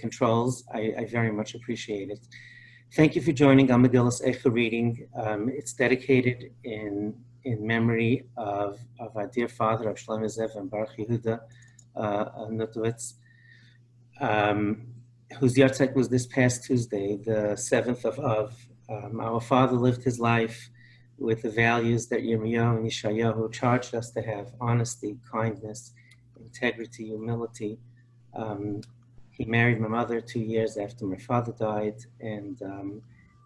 controls. I very much appreciate it. Thank you for joining our Megilas Eicha reading. It's dedicated in memory of our dear father, Rav Shlomo Zev and Baruch Yehuda Nutowitz, whose yahrzeit was this past Tuesday, the 7th of Av. Our father lived his life with the values that Yirmiyahu and Yeshayahu charged us to have: honesty, kindness, integrity, humility. He married my mother 2 years after my father died, and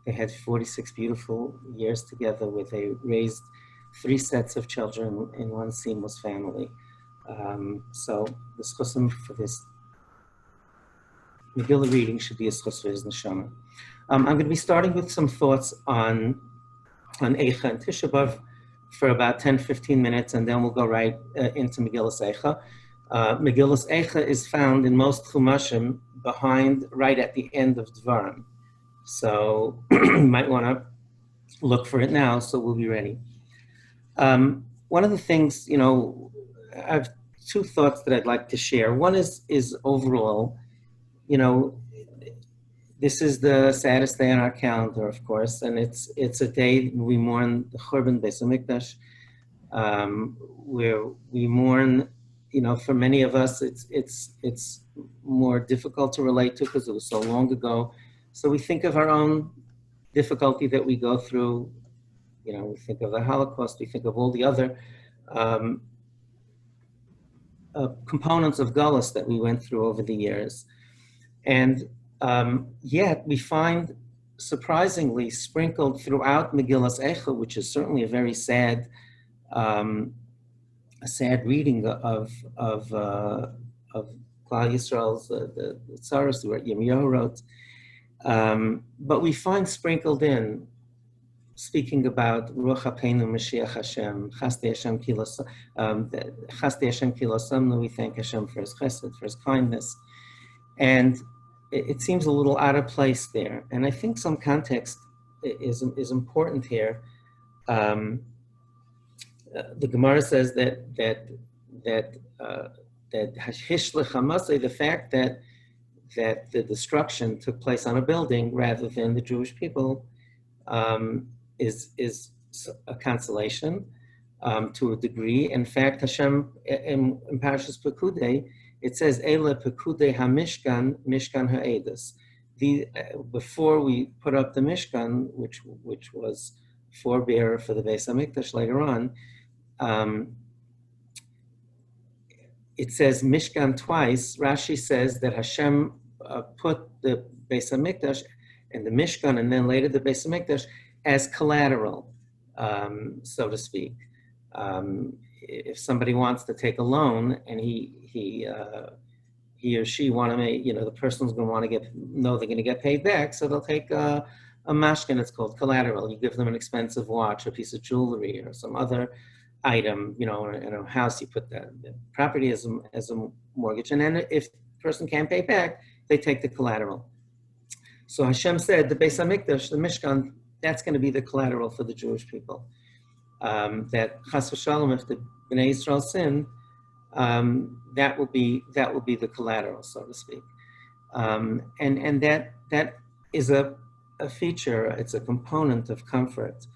they had 46 beautiful years together where they raised 3 sets of children in one seamless family. So the schusim for this Megillah reading should be a schus for his neshama. I'm going to be starting with some thoughts on Eicha and Tisha B'Av for about 10-15 minutes, and then we'll go right into Megilas Eicha. Megilas Eicha is found in most chumashim right at the end of Dvarim. So you might want to look for it now, so we'll be ready. One of the things, I have 2 thoughts that I'd like to share. One is overall, this is the saddest day on our calendar, of course, and it's a day we mourn the Churban Beis HaMikdash, where we mourn. For many of us, it's more difficult to relate to because it was so long ago. So we think of our own difficulty that we go through. We think of the Holocaust. We think of all the other components of Gullus that we went through over the years. And yet we find, surprisingly, sprinkled throughout Megilas Eicha, which is certainly a very sad reading of Klal Yisrael's the Tzaros that Yirmiyahu wrote, but we find sprinkled in speaking about Ruach HaPeinu Mashiach Hashem, Chasdei Hashem Kilasamnu. We thank Hashem for His Chesed, for His kindness, and it seems a little out of place there. And I think some context is important here. The Gemara says that Hishlech Hamasei, the fact that the destruction took place on a building rather than the Jewish people, is a consolation to a degree. In fact, Hashem in Parashas Pekudei, it says Eile Pekudei HaMishkan Mishkan HaEdus. Before we put up the Mishkan, which was forebearer for the Beis HaMikdash later on, it says Mishkan twice. Rashi says that Hashem put the Beis HaMikdash and the Mishkan, and then later the Beis HaMikdash, as collateral, so to speak. If somebody wants to take a loan and he or she want to make, the person's going to want to know they're going to get paid back, so they'll take a mashkin. It's called collateral. You give them an expensive watch, a piece of jewelry, or some other item, in a house. You put the property as a mortgage, and then if the person can't pay back, they take the collateral. So Hashem said the Beis HaMikdash, the Mishkan, that's going to be the collateral for the Jewish people. That Chas v'Shalom, if the Bnei Yisrael sin, that will be the collateral, so to speak. And that is a feature. It's a component of comfort.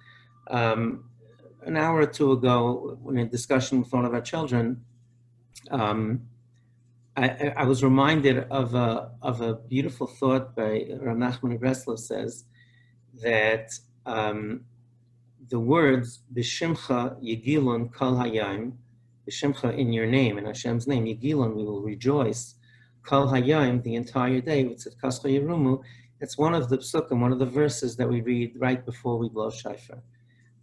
An hour or two ago, in a discussion with one of our children, I was reminded of a beautiful thought by Rav Nachman Breslov. Says that the words B'Shimcha Yigilon Kol Hayayim, B'Shimcha, in your name, in Hashem's name, Yigilon, we will rejoice, Kol Hayayim, the entire day. It's at Kascha Yerumu. It's one of the psukim, one of the verses that we read right before we blow shofar.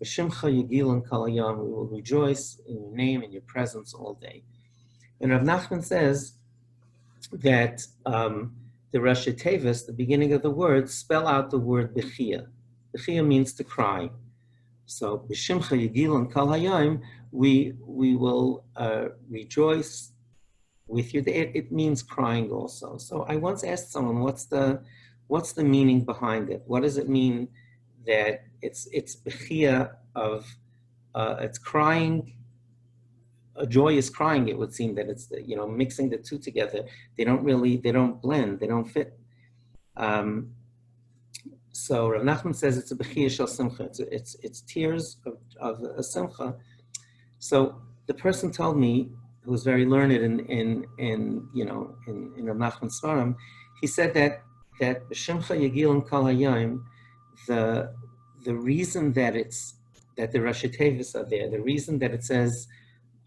B'Shimcha Yigilon Kol Hayayim, we will rejoice in your name, in your presence all day. And Rav Nachman says that the Rashi Tevis, the beginning of the word, spell out the word Bechia. Bechia means to cry. So B'Shimcha Yigilon Kol Hayayim, we will rejoice with you. It means crying also. So I once asked someone, what's the meaning behind it? What does it mean that it's Bechia of it's crying a joyous crying, it would seem that it's mixing the two together. They don't blend, they don't fit. So Rav Nachman says it's a bechiyah shel simcha. It's tears of a simcha. So the person told me, who was very learned in Rav Nachman's svarim, he said that b'shimcha yagilin kol hayom, the reason that the Rashi Tevis are there, the reason that it says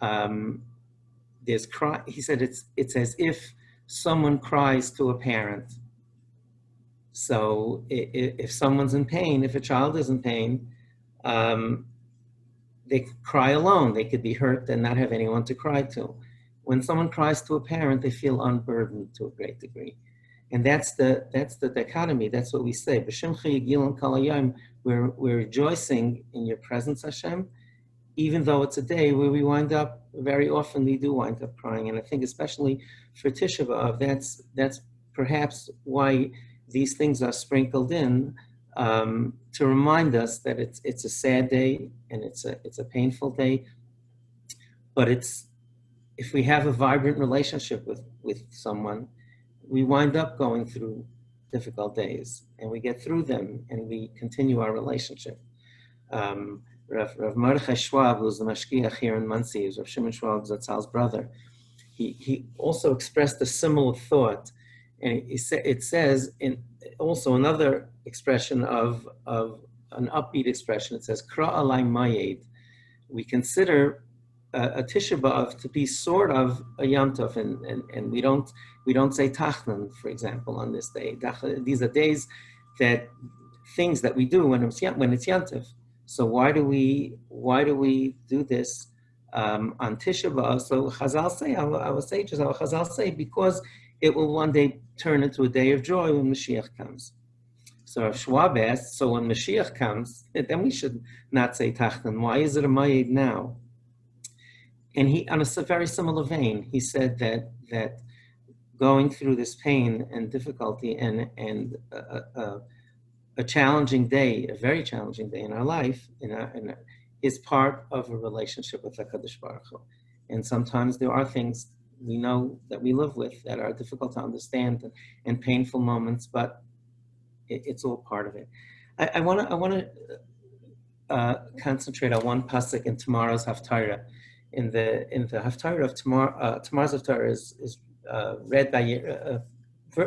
there's cry, he said it's as if someone cries to a parent. So if someone's in pain, if a child is in pain, they could cry alone. They could be hurt and not have anyone to cry to. When someone cries to a parent, they feel unburdened to a great degree. And that's the dichotomy. That's what we say. B'shimcha yigilon kol hayom, we're rejoicing in your presence, Hashem, even though it's a day where we very often we do wind up crying. And I think especially for Tisha B'Av, that's perhaps why these things are sprinkled in, to remind us that it's a sad day and it's a painful day, but if we have a vibrant relationship with someone, we wind up going through difficult days and we get through them and we continue our relationship. Rav Mordechai Schwab, who's the mashgiach here in Monsey, is Rav Shimon Schwab Zatzal's brother. He also expressed a similar thought. And it says in also another expression of an upbeat expression. It says, Kra alai mayed. We consider a Tisha B'Av to be sort of a Yom Tov, and we don't say Tachnan, for example, on this day. These are days things that we do when it's Yom Tov. So why do we do this on Tisha B'Av? So Chazal say, our sages, our Chazal say, because it will one day turn into a day of joy when Mashiach comes. So Schwab asked, so when Mashiach comes, then we should not say Tachtan. Why is it a Mayed now? And he, on a very similar vein, he said that going through this pain and difficulty and a challenging day, a very challenging day in our life, is part of a relationship with HaKadosh Baruch Hu. And sometimes there are things we know that we live with that are difficult to understand and painful moments, but it's all part of it. I want to concentrate on one pasuk in tomorrow's Haftarah. In the Haftarah of tomorrow's Haftarah is read by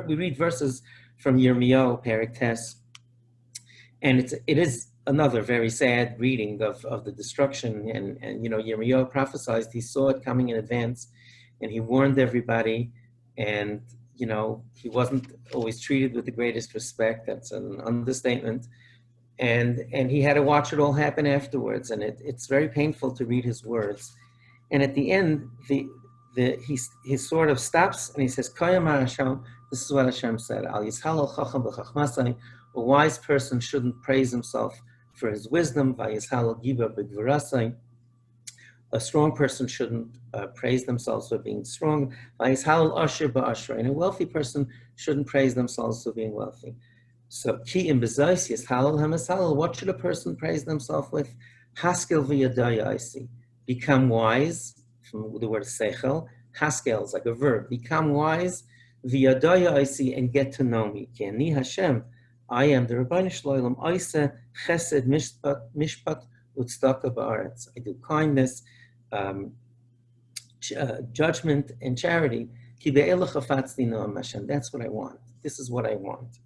we read verses from Yirmiyahu Perek Tes, and it is another very sad reading of the destruction. And Yirmiyahu prophesied; he saw it coming in advance. And he warned everybody, and he wasn't always treated with the greatest respect. That's an understatement. And he had to watch it all happen afterwards, and it's very painful to read his words. And at the end, he sort of stops and he says, "Koyama Hashem." This is what Hashem said: "Al yishal chacham b'chachmasai." A wise person shouldn't praise himself for his wisdom. Vayishal gibar b'gvurasai. A strong person shouldn't praise themselves for being strong. And a wealthy person shouldn't praise themselves for being wealthy. So, what should a person praise themselves with? Haskel v'yadaya, become wise, from the word seichel. Haskel is like a verb. Become wise, v'yadaya, and get to know me. Ki ani Hashem, I am the Rabbi Shloim, Oiseh chesed mishpat utzedakah ba'aretz. I do kindness, judgment, and charity. That's what I want. This is what I want.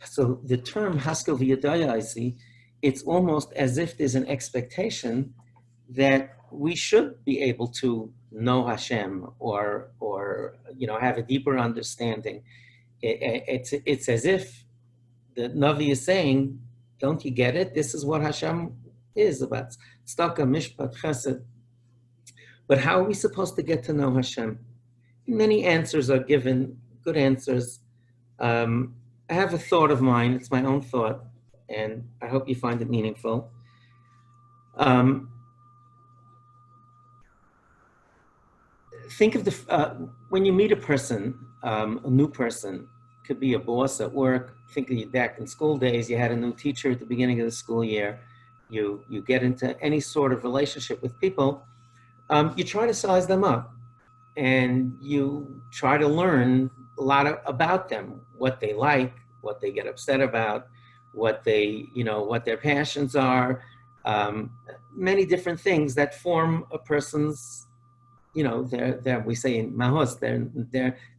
So the term Haskel v'yadaya, it's almost as if there's an expectation that we should be able to know Hashem or have a deeper understanding. It's as if the Navi is saying, don't you get it? This is what Hashem is about. Tzedakah, mishpat, chesed. But how are we supposed to get to know Hashem? Many answers are given, good answers. I have a thought of mine. It's my own thought, and I hope you find it meaningful. Think of when you meet a person, a new person, could be a boss at work. Think of you back in school days. You had a new teacher at the beginning of the school year. You get into any sort of relationship with people. you try to size them up, and you try to learn a lot about them, what they like, what they get upset about, what what their passions are, many different things that form a person's, their we say in mahos,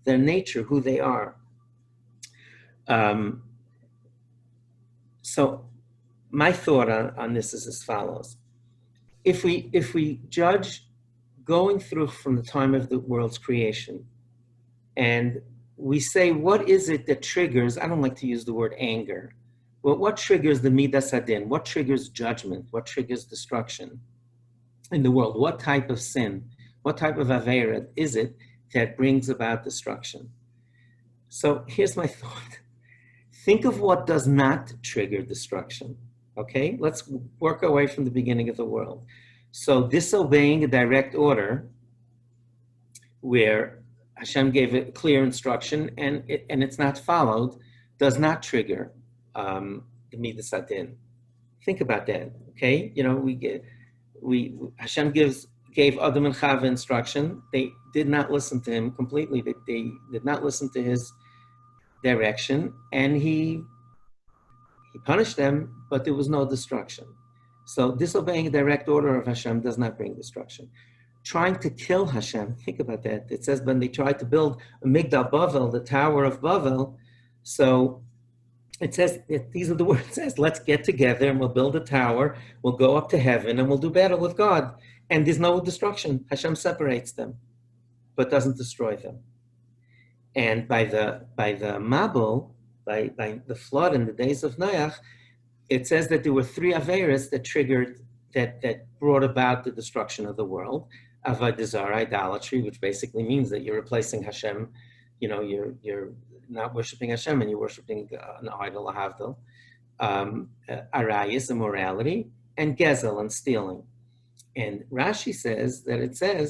their nature, who they are. Um, so my thought on this is as follows. If we judge going through from the time of the world's creation, and we say, what is it that triggers, I don't like to use the word anger, but what triggers the midas hadin? What triggers judgment? What triggers destruction in the world? What type of sin, what type of avera is it that brings about destruction? So here's my thought. Think of what does not trigger destruction, okay? Let's work our way from the beginning of the world. So disobeying a direct order where Hashem gave a clear instruction and it's not followed does not trigger the midas hadin. Think about that, okay? Hashem gave Adam and Chava instruction. They did not listen to him completely. They did not listen to his direction, and he punished them, but there was no destruction. So disobeying a direct order of Hashem does not bring destruction. Trying to kill Hashem, think about that. It says when they tried to build a Migdal Bavel, the Tower of Bavel, so it says, these are the words it says, let's get together and we'll build a tower, we'll go up to heaven and we'll do battle with God. And there's no destruction. Hashem separates them, but doesn't destroy them. And by the Mabul, by the flood in the days of Noach, it says that there were 3 averas that triggered, that brought about the destruction of the world. Avodah zarah, idolatry, which basically means that you're replacing Hashem, you're not worshiping Hashem and you're worshiping an idol, a havdil. Arayis, immorality, and gezel, and stealing. And Rashi says that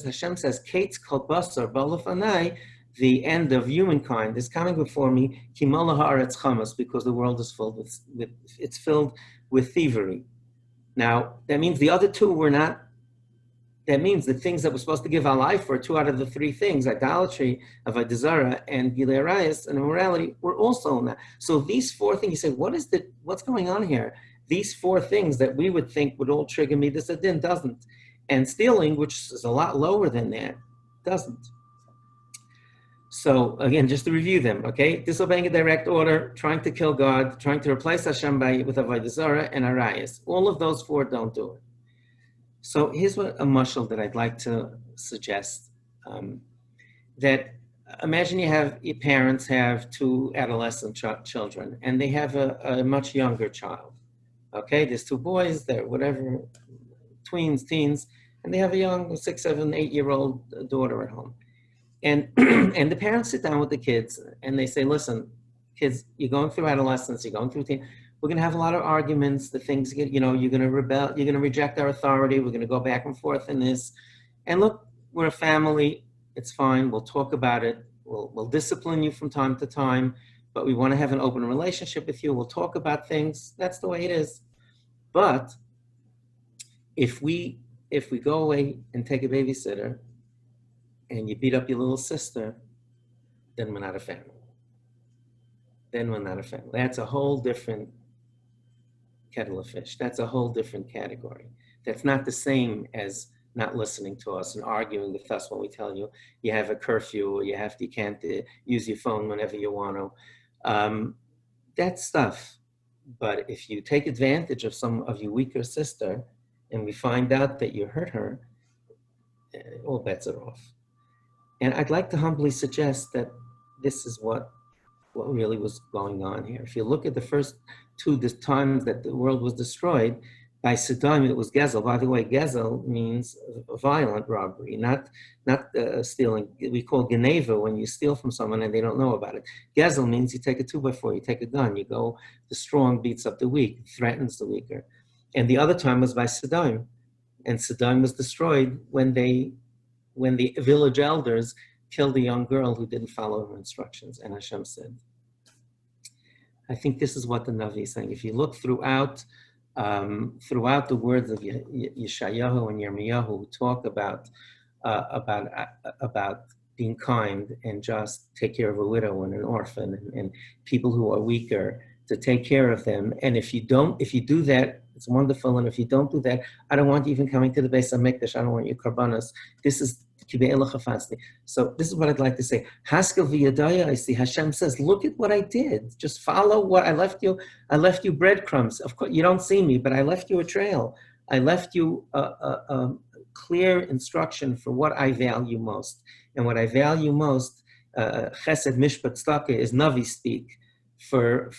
Hashem says, Kates kol basar balafanai, the end of humankind is coming before me, kimala haaretz chamas, because the world is filled it's filled with thievery. Now, that means the other 2 were not, that means the things that were supposed to give our life were 2 out of the 3 things, idolatry, avodah zarah, and gilui arayos, and immorality, were also in that. So these 4 things, you say, what's going on here? These 4 things that we would think would all trigger midas hadin doesn't. And stealing, which is a lot lower than that, doesn't. So again, just to review them, okay? Disobeying a direct order, trying to kill God, trying to replace Hashem with avodah zarah and arayos. All of those 4 don't do it. So here's a mashal that I'd like to suggest. That imagine your parents have 2 adolescent children, and they have a much younger child. Okay, there's 2 boys, they're whatever, tweens, teens, and they have a young 6, 7, 8-year-old daughter at home. And and the parents sit down with the kids and they say, listen, kids, you're going through adolescence, you're going through teen. We're going to have a lot of arguments. The things, you're going to rebel, you're going to reject our authority. We're going to go back and forth in this. And look, we're a family. It's fine. We'll talk about it. We'll discipline you from time to time, but we want to have an open relationship with you. We'll talk about things. That's the way it is. But if we go away and take a babysitter and you beat up your little sister, then we're not a family. Then we're not a family. That's a whole different kettle of fish. That's a whole different category. That's not the same as not listening to us and arguing with us when we tell you you have a curfew or you can't use your phone whenever you want to. That's stuff. But if you take advantage of some of your weaker sister and we find out that you hurt her, all bets are off. And I'd like to humbly suggest that this is what really was going on here. If you look at the first 2 times that the world was destroyed, by Sodom it was Gezel. By the way, Gezel means violent robbery, not stealing. We call Geneva when you steal from someone and they don't know about it. Gezel means you take a 2x4, you take a gun, you go, the strong beats up the weak, threatens the weaker. And the other time was by Sodom. And Sodom was destroyed when the village elders killed a young girl who didn't follow her instructions, and Hashem said. I think this is what the Navi is saying. If you look throughout throughout the words of Yeshayahu and Yirmiyahu talk about being kind and just take care of a widow and an orphan and people who are weaker, to take care of them. And if you do that, it's wonderful. And if you don't do that, I don't want you even coming to the Beis HaMikdash. I don't want you karbanos. This is so this is what I'd like to say. Haskel v'yadaya, I see Hashem says, look at what I did. Just follow what I left you. I left you breadcrumbs. Of course, you don't see me, but I left you a trail. I left you a clear instruction for what I value most. And what I value most, chesed, mishpat, tzedakah, is Navi speak for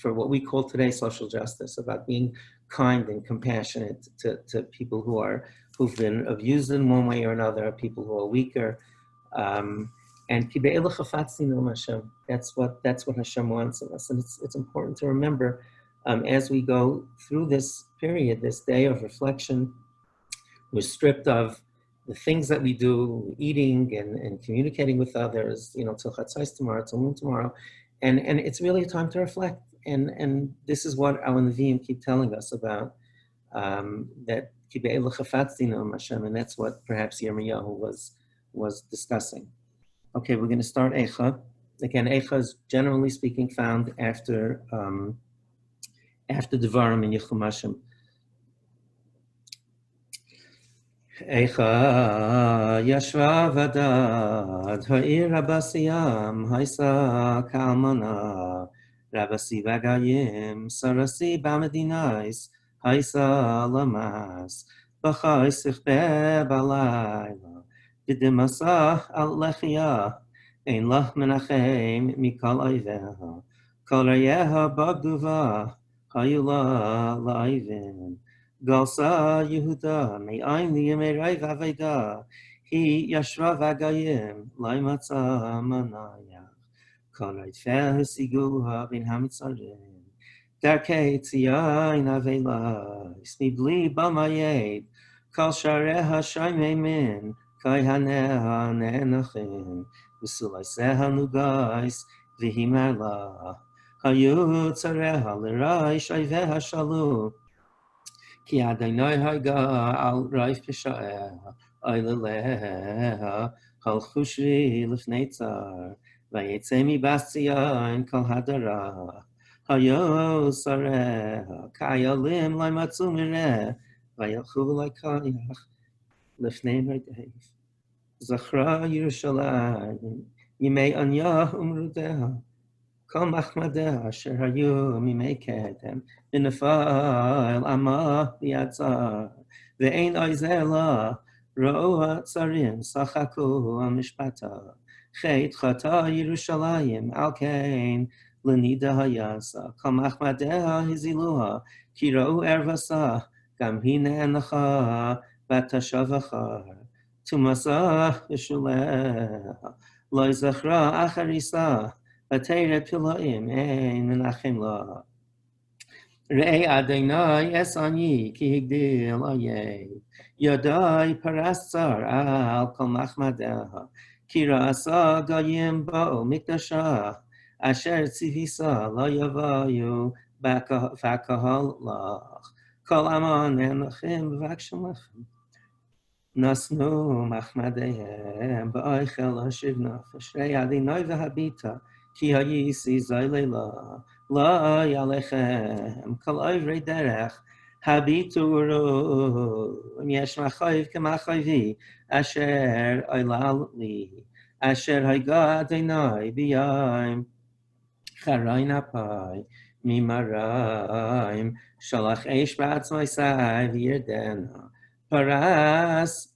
what we call today social justice, about being kind and compassionate to people who've been abused in one way or another, people who are weaker. And Hashem. That's what Hashem wants of us. And it's important to remember as we go through this period, this day of reflection. We're stripped of the things that we do, eating and communicating with others, till Chatzos tomorrow, till noon tomorrow. And it's really a time to reflect. And this is what our Nevi'im keep telling us about, that and that's what perhaps Yirmiyahu was discussing. Okay, we're going to start Eicha. Again, Eicha is generally speaking found after Devarim and Yechumashim. Eicha yashva vadad ha'ir rabasiyam haisa kalmana rabasi vagayim sarasi b'amedinais haisa lamas b'chai sichbe b'alayla b'dimasa al lechia ein lach menachem mikal oiveha kol rayeha b'agduva hayula la'ivin Galsa Yehuda, me'ayin liyemei v'aveda, hi yashva v'agayim, lai matzah manayach, kol ha'itfeh ha'siguha bin ha'mitzarim, darkei tziyayin aveilais, mibli b'mayed, kol shareha shaymei min, kai haneha ne'enachin, v'sulaiseha nugais, v'himar la, hayu tzareha l'rai shayveha shalu, Ki Adonai haga al raif pisha'eha, oileleha, kol chushri lifnei tzar, vayetze mi baszion kol hadara, hayo sareha, kayalim lai matzu mireh, vayelchu lai kayach, lifnei medev. Zachra Yerushalayim, yimei anya umrudeha, Kol machmadeh asher hayu mimei kedem b'nefal ama b'yatzar ve'ein oizeh la ro'u ha'tzarim sachaku ha'mishpata chet chata Yerushalayim al kein l'nida hayasa kol machmadeh hiziluha ki ro'u ervasa gam hi ne'enacha v'tashavachar tumasa v'shuleha lo zachra acharisa Batera pilaim ein menachem la. Rei Adonai es ani ki higdil ayei. Yadai parasar al kol machmadeha. Ki ra'asa gayim ba'o mikdashah. Asher tzivisa la yavayu v'akahal lach. Kol aman enachem v'vakshem lachem. Nasnu machmadehem ba'oichel hashiv nafesh. Rei Adonai v'habita. Ki hayisi zaylela la yalechem kol ovrei derech habitu uru yesh machayv k'machayvi asher oilal li asher hayga Adonai b'yayim charayin apai mimarayim shalach eish b'atzmaisai v'yirdena paras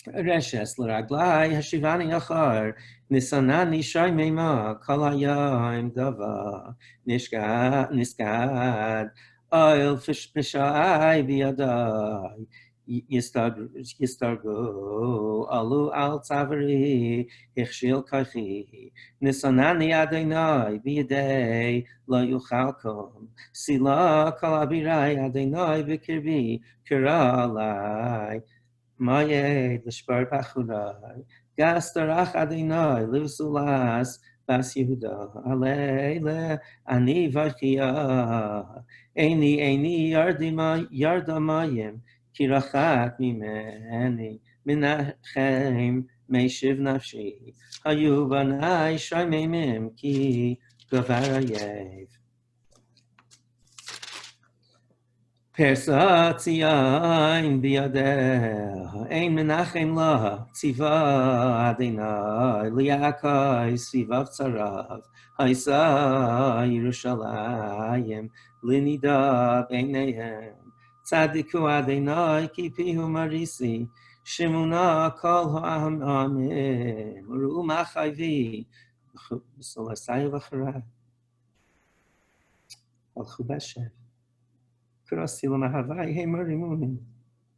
Reshes l'raglai hashivani achar nisanani shaymema kol hayayim dava niskad oil fish pishai biyadai yistargu alu al tzavari ichshil kachi nisanani Adonai biyadei lo yuchalkom sila kol abirai Adonai b'kirbi kira alai Mayed l'shbar bachurai, gastarach Adonai livsulas Bas Yehuda, Aleile, Ani Vachia, Eini Yardamayim, Kirachat Mimeni, Menachem, Meishiv Nafshi, Hayu Banai Shaimim, Ki Gavarayev. Persa Tzion Biyadeh, Ein Menachem La, Tziva Adonai, Liakai Sivav Tzarav, Haisa Yerushalayim, Linida Beineihem, Tzadiku Adonai, Kipihu Marisi, Shemuna Kol Ha'am Amin, Uru Machayvi, B'Solasai V'Chara, Alchu B'Shem. Kurasilo Mahavai, hey Mourning.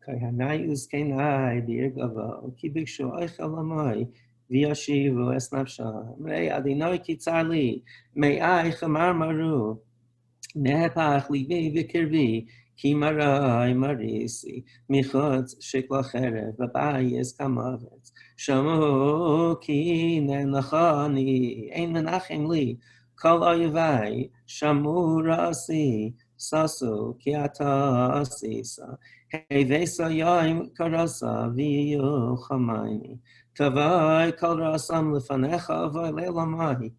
Kayanai Uskenai, dear Gava, Kibikshu Eicha Lamai, Viashivu Esnapsha, May Adinoi Kitzali, May Eicha Marmaru, Nepach Livi Vikirvi, Kimarai Marisi, Michot Shiklachere, Babai Eskamavets, Shamu Ki Nenachani, Ein Menachem Li, Kol Oyevai, Shamu Rasi, Sasu Kiata Asisa, Hevesa Yaim Karasa, Viyu Chamaini, Tavai Kol Rasam Lefanecha, Vailelamai.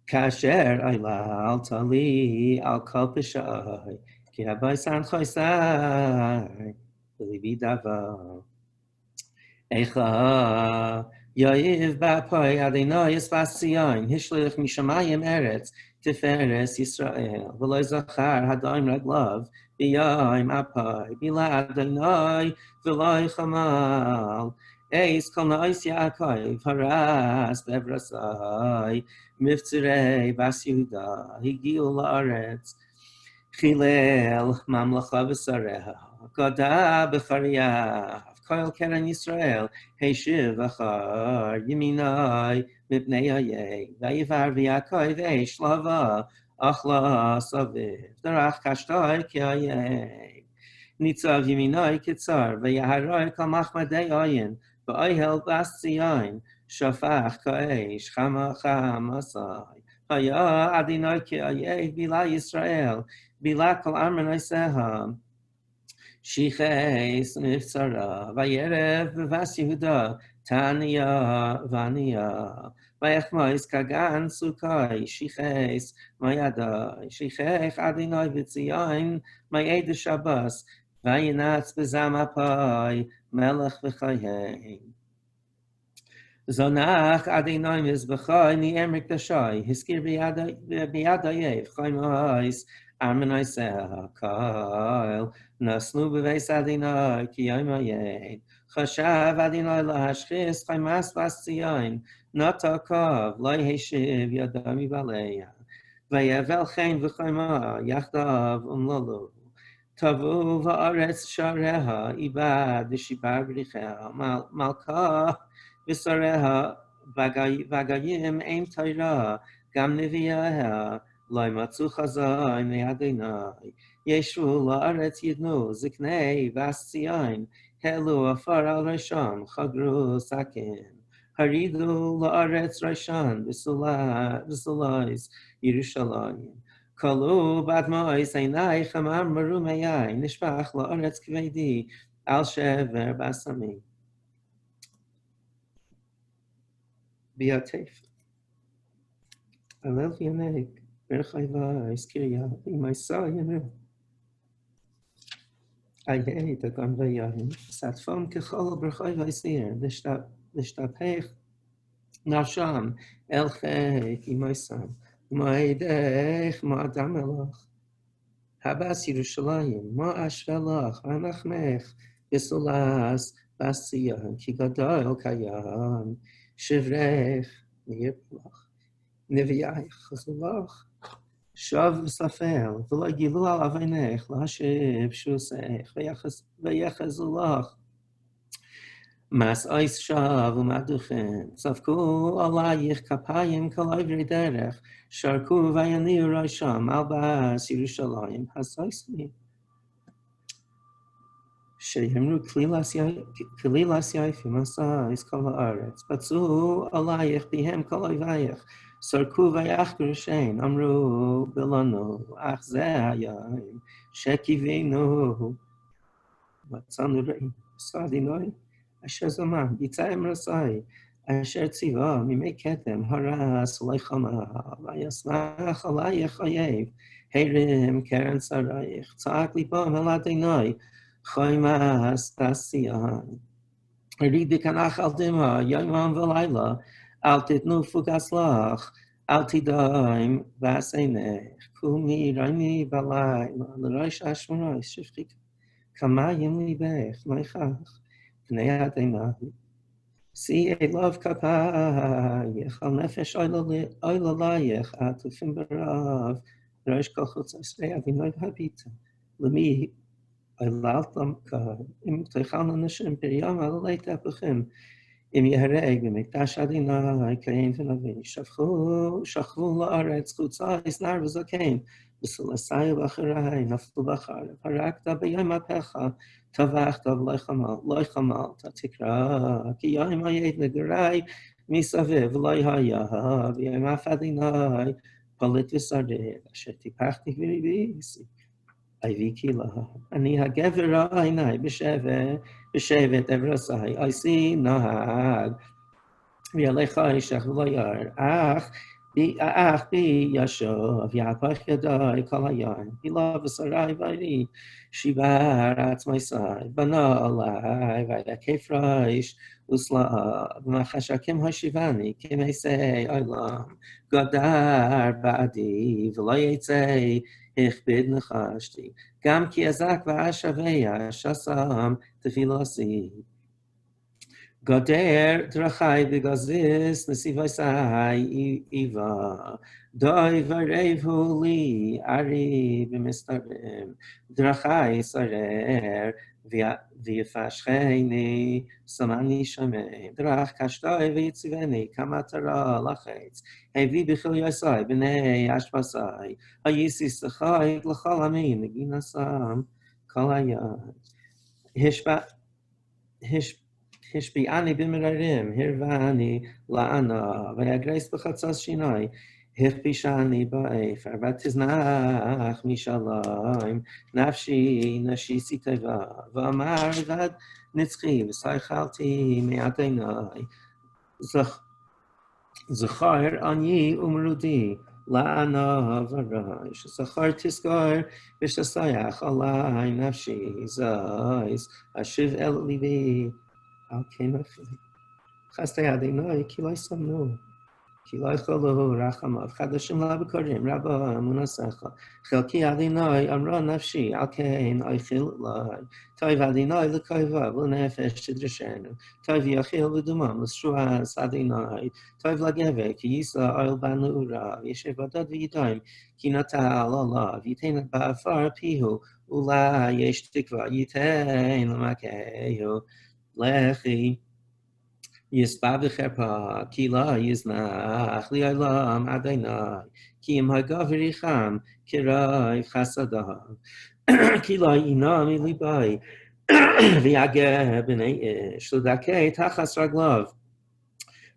Kasher Ayla Al Tali Al Kalpishai, Kiabai San Choisai, Belibi Dava. Eicha Yaiv Bapai Adonai Espasian, Hishlich Mishamayim Eretz, Tiferes Yisrael, V'lo Zachar Hadaim Raglav, B'yayim Apai, Bila Adonai, V'lo Chamal, Eis Kol Na'is Yaakov, Haras Bevrasai, Miftzirei Bas Yehuda, Higiu La'aretz, Chilel Mamlacha V'Sareha, Goda B'Chariyav, Koil Keren Yisrael, Heishiv Achar, Yeminai, Mipnei Hayei, Vayivar V'Yakov Eish Lava, Achla Saviv, Darach Kashtoi Ki Hayei, Nitzav Yeminai Kitzar, Vayaharoi Kal Machmadei Ayin, V'Oihel Bas Tzion, Shafach Ka'eish, Chama Chamasai, Haya Adinoi Ki Hayei, Bila Yisrael, Bila Kol Amranai Seha, Shiches Niftzara, Vayerev V'Vas Yehuda, Tanya Vania, Vayachmois Kagan Sukai, Shiches Mayada, Shichech Adinoi V'Tzion, Mayed Shabbos, Vayinatz B'Zamapai, Melech V'Chayim. Zonach Adinoi Mizbachai, Ni Emrik Dashai, Hiskir B'Yadayev, Chaymois, Armenai Seha, Kail, Nasnu B'Veis Adinoi, Ki Yomayed, Chashav Adinoi Lahashchis, Chaymas Bas Tzion, Natakov, Loi Heshiv, Yadami Baleya, Vayevel Chen V'Chayma, Yachdav Umlalu, Tavu V'Aretz Shareha, Ibad, V'Shipar B'Richeha, Malka, V'Sareha, Vagayim Ein Torah, Gam Neviyaha, Loi Matzu Chazai Me'Adonai, Yeshu La'aretz Yidnu, Ziknei Vas Tzion, Helu Afar Al Rishon, Chagru Sakin, Haridu La'aretz Rishon, V'Sulais Yerushalayim, Kalu Badmois Einai Chamam Maru Meyai, Nishpach La'aretz Kvedi, Al Shever Basami. Biatef. Alel Yanek, Berchayva, Iskiria, Imaisa, Yanu. I hate the Ganvayahim, Satfam Kechol, Berchayva, Isir, Lishtapech, Nasham, Elchek, Imaisam, Maidech, Ma'adamelach, Habas Yerushalayim, Ma'ashvelach, Anachmech, Bisulas, Basiyan, Kigadol Kayam, Shivrech, Niyepulach. Nevi'ai chazulach, shav v'safel, v'lo gilu al avinech, l'hashiv shusech, v'yechazulach, mas ois shav u'maduchen, tzavku alayich kapayim kol ivri derech, sharku v'yaniu rosham, al bas Yerushalayim, hasoismi. שיאמרו כליל יפים עשייך כל הארץ, בצעו עלייך פיהם כל אויבייך, סרקו ויחקרו שיין, אמרו בלנו, אך זה היין שקיווינו, מצאנו ראי, עשה אדינוי, אשר זמן, יצא אמרסי, אשר ציווה מימי קדם, הרס ולחמה, וישמח עלייך אויב, הרים קרן שרייך, צעק ליבם אל אדינוי, חיימס תעשיין. ריבי כנחל דמעה, יומם ולילה, אל תתנו פוגס לך, אל תדעים ועשינך, קומי רעימי בלילה, לראש אשמורוי, שפכי כמים ליבך, מיכך, פני אדינוי. שאי אלוב כפייך, על נפש אויללייך, עטופים ברב, ראש כל חוץ עשרי אדינוי הביטה, למי אללתם אם תאכלנו נשים פריים על עלי תפוחים, אם יהרג במקדש אדינוי כהן ונביא, שכבו לארץ חוצה נר וזקן, בסולסי ובחרי נפלו בחרב, הרגת ביום אפיך, טבחת ולא חמלת, תקרא, כי יום היית נגרי מסביב ולא היה, ביום אף אדינוי פליט ושרד, אשר טיפחתי וריביסי. אבי קהילה, אני הגבר העיני בשבט אברסי, אייסי נהג, ויעליך ישך ולא ירא, אך בי ישוב, יהפך ידי כל היום, הילה ושרי וארי, שיבר עצמי סי, בנה עלי, ויקף ראש וסלעה, ומחשכים השיבני, כמסי עולם, גדר בעדי, ולא יצא, הכביד נחשתי, גם כי אזק ואשביה, שסם תפילוסי. גדר דרכי בגזיס, נסיבי סי איבה, דוי ורב הוא לי, ארי במסתרם, דרכי סרר, ויפשכני, סמני שמי, דרך קשתוי ויציבני, כמטרה לחץ, הביא בכל יסי, בני אשפסי, היסי שחי לכל עמי, נגינה סם, כל היד. השפיעני במררים, הרבני לענה, ויגרס בחצץ שיני, הכפישני באפר, ותזנח משלום, נפשי נשיסי טבע, ואמר ועד נצחי, וסייכלתי מאדינוי, זכר עני ומרודי, לענה וראש, זכר תזכור ושסייח עלי נפשי, זייס, אשיב אל ליבי, על כן אחי. חסדי אדינוי, כי לא יסמנו, כי לא יכולו רחמיו, חדשים לה בקורים, רבה אמונתך, חלקי אדינוי, אמרה נפשי, על כן אויכל לי, טוב אדינוי לקויבה, ולנפש תדרשנו, טוב יאכיל ודומם, לשרועס אדינוי, טוב לגבר, כי יישא אוהל בנעורה, ישב בדד וידיים, כי נטל עליו, ייתן באפר פיהו, אולי יש תקווה, ייתן למכהו, לכי, יספה וחרפה, כי לא יזנח לעולם אדינוי, כי אם הגבר יחם, כרב חסדיו, כי לא ינום מליבי, ויגע בני אש, לדכא תחת רגליו,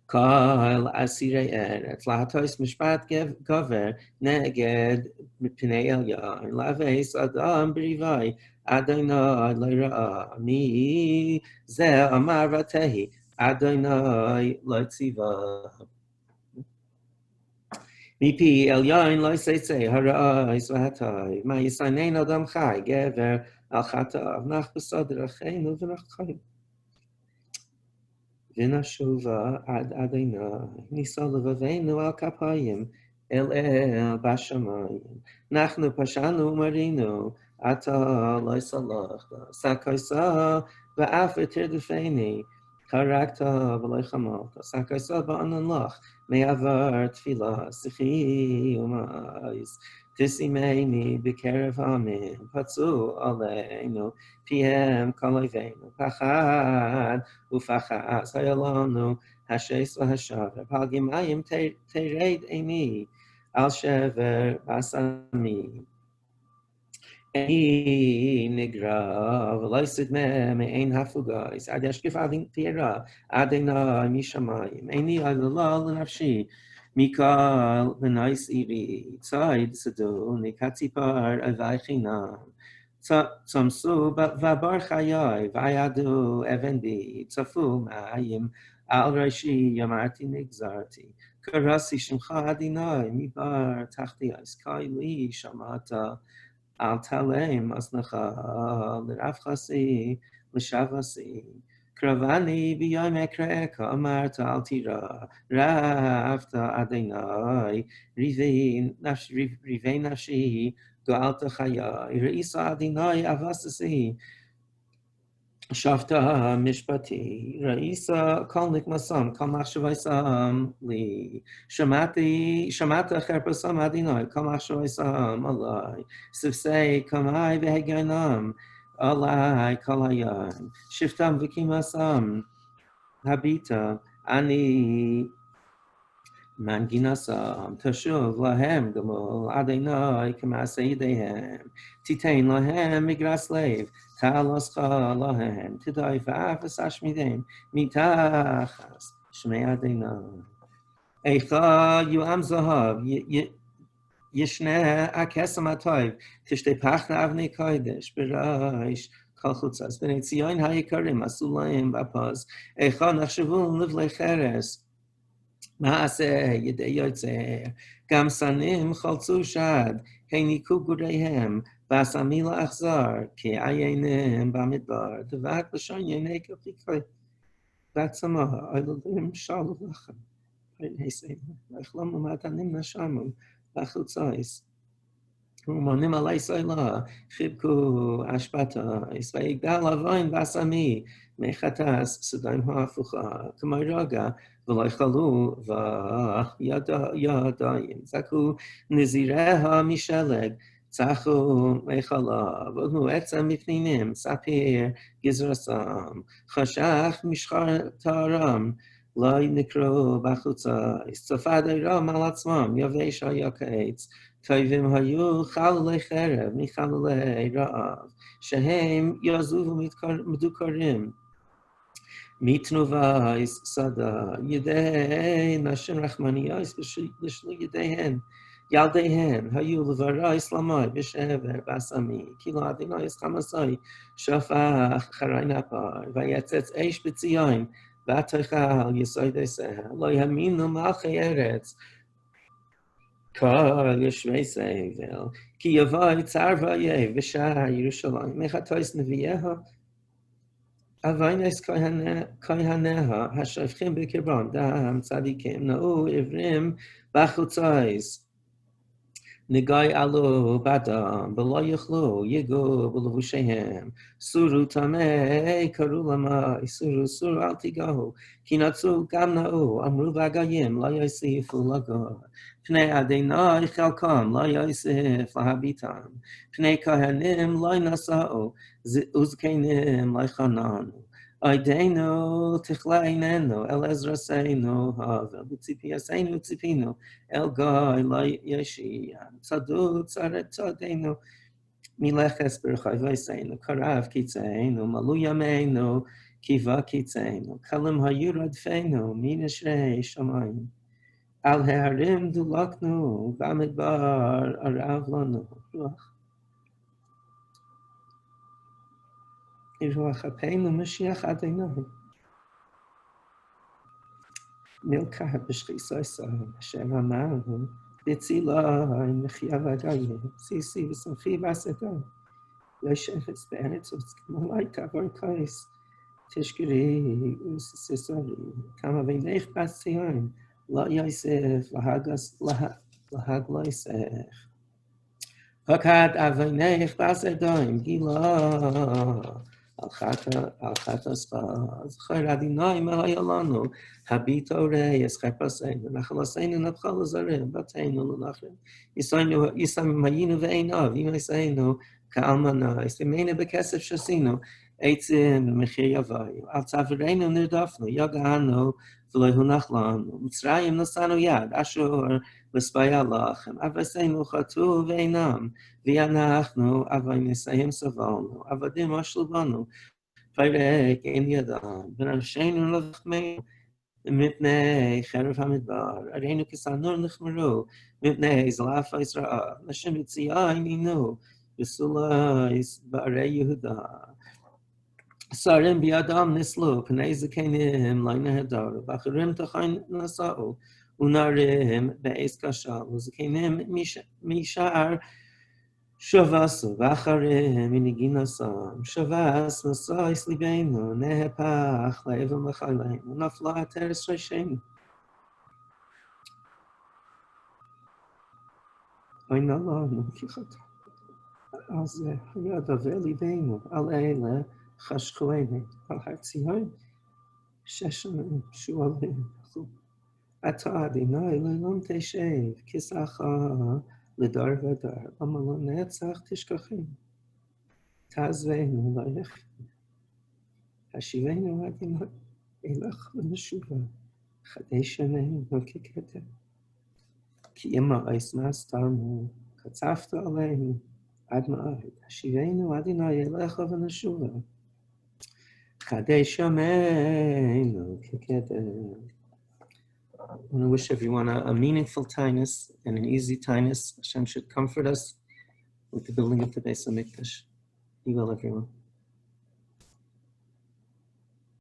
כל אסירי ארץ, להטוס משפט גבר נגד מפני עליון, להביס אדם בריבי, אדינוי לא ראה, מי זה אמר ותהי, אדינוי לא ציווה. מפי עליון לא יצא הרעיס והטוב, מה יסנן אדם חי, גבר על חטאיו, נח בסוד דרכינו ונחי. ונשובה עד אדינוי, נישא לבבינו על כפיים, אל בשמיים. אנחנו פשענו ומרינו, אתה לא יסלח, סקייסה ואף תרדפני, הרגת ולא חמלת, סקייסה בענן לך, מעבר תפילה, שיחי ומעיז, תשימני בקרב עמים, פצעו עלינו, פיהם כל אויבינו, פחד ופחז, היה לנו השש והשבר, פלגים תרד עיני, על שבר בשמי. Ein nigra, v'loisid me ein hafugais, ad yashkif adin tira, Adonai mishamayim, eini alala l'nafshi, Mikal v'nais iri, tzad sadu, nikatzipar avaichinam, tzamsu v'bar chayai, v'ayadu evendi, tzafu ma'ayim, al rashi yamarti nigzarti, karasi shimcha Adonai, mibar tachti askai li shamata, Al talem asnacha l'rafchasi l'shavasi kravani b'yom ekreka amarta al tira rafta Adonai rivei nafshi go'alta chaya reisa Adonai avasasi Shavta mishpati raisa kol nikmasam kol machshavaisam li shamata cherpasam Adonai kol machshavaisam alai sivsei kamai veheganam alai kol hayam shiftam v'kimasam habita ani Manginasam tashuv lahem gamol Adonai k'maseidehem titein lahem migras lev taloscha lahem tidai v'afas ashmidem mitachas shmei Adonai Eicha yuam zahav yishne akesam atayv tishtei pachna avnei kodesh beraish kol chutzas b'nei tzion hayikarim asulaim b'apaz Eicha nachshavun livlei cheres Maaseh yedei yotzer, gam sanim chaltzu shad, heiniku gureihem, v'asamila achzar, ki ayenim b'midbar, devak b'shon yenei kapikoi, v'atzamah, oilulim shalu lachem, v'neseim, v'echlam u'matanim nashamu, v'achutzais, u'monim alei soila, chibku ashpatais, v'yigdal avoin v'asami, mechatas sudaim ha'afucha, k'mayraga, V'loichalu v'yadayim zaku nizireha misheleg zachu mechala v'hu etzem mifninim sapir gizrasam chashach mishchar taram lo nikro b'chutzais tzafadei ram al atzmam yavesh hayakaetz toivim hayu chalulei cherev michalulei ra'av shehem yazuvu medukarim Mitnuvais sada yedei nashim rachmaniyais b'shlu yedeihen yaldeihen hayu levarais lamai b'shever basami kilo adinais chamasai shafach charay napar vayetzetz eish b'tzion v'atoichal yisoidei seher lo yaminu malchei eretz kol yeshvei sevel ki yavai tzar vayev v'shah Yerushalayim mechatois neviyeha Avainis kohaneha hashafchim b'kibram dam tzadikim na'u ivrim b'chutzais nigai alu badam b'lo yichlu yigu b'levushehem suru tamei karu lamai suru al tigahu kinatzu gam na'u amru v'agayim lo yosifu lago pnei Adonai chelkam lo yosif lahabitam pnei kohanim lo nasa'u uzkenim lo chananu Oidenu tichleinenu el ezraseinu havel b'tzipiyaseinu tzipinu el goy lo yeshiyam tzadu tzaret tzadenu mileches b'rchayvayseinu karav kitzeinu malu yameinu kiva kitzeinu kalim hayu radfeinu min eshrei shamayim al heharim dulaknu b'amidbar arav lanu Ruach Hapeinu Mashiach Adonai. Milka b'shchisoisa Hashem Amaru B'tzila Mechia V'agayim Sisi V'samchi V'asedon Yosheves Be'eretz Malaika V'orkais Tishkiri Usisori Kama V'nech Bas Tzion Lo Yosef Lahag Loisech Hakad Avonech Basedon Gila Al-Khatas Zchar Adonai Mahayalanu Habito Reis Chapaseinu Nachalaseinu Nabchal Zarim Bateinu L'Nachrim Yisam Mayinu Ve'einav Yimaseinu Ka'almana Yisamena B'Kesef Shasinu Eitzim Mechir Yavayu Al Tavereinu Nirdafnu Yagahanu ולא הונח לנו. מצרים נשאנו יד, אשור לספיה לכם, אבסינו חטאו ואינם, ואנחנו אבייסיהם סבלנו, עבדים אשלבנו, פרק אין ידם, ונפשנו לחמנו, מפני חרב המדבר, ערינו כסנור נחמרו, מפני זלף ישראל, לשם יציאה עינינו, וסולייס בערי יהודה. שרים בידם נסלו, פני זקנים לא נהדרו, ואחרים תחין נשאו, ונערים בעז כשל, וזקנים משער שבסו, ואחרים מנגין נשאם, שבס נשא את ליבנו, נהפך לאבן לחיינו, נפלה תרס ראשינו. אוי נעלנו, כי חטאנו. אז היה דבר ליבנו, על אלה חשכונו, על הר ציון, ששמים שועלים. אתה אדוני לעולם תשב, כיסאך לדור ודור, למה לא נצח תשכחנו. תעזבנו לא יכנו. השיבנו אדוני אלך ונשובה, חדש שמנו כקדם. כי אם מאס תרמו, קצפת עלינו עד מועד. השיבנו אדוני אלך ונשובה, חדש שמנו כקדם. I want to wish everyone a meaningful tainus and an easy tainus. Hashem should comfort us with the building of the Beis HaMikdash. Be well, everyone.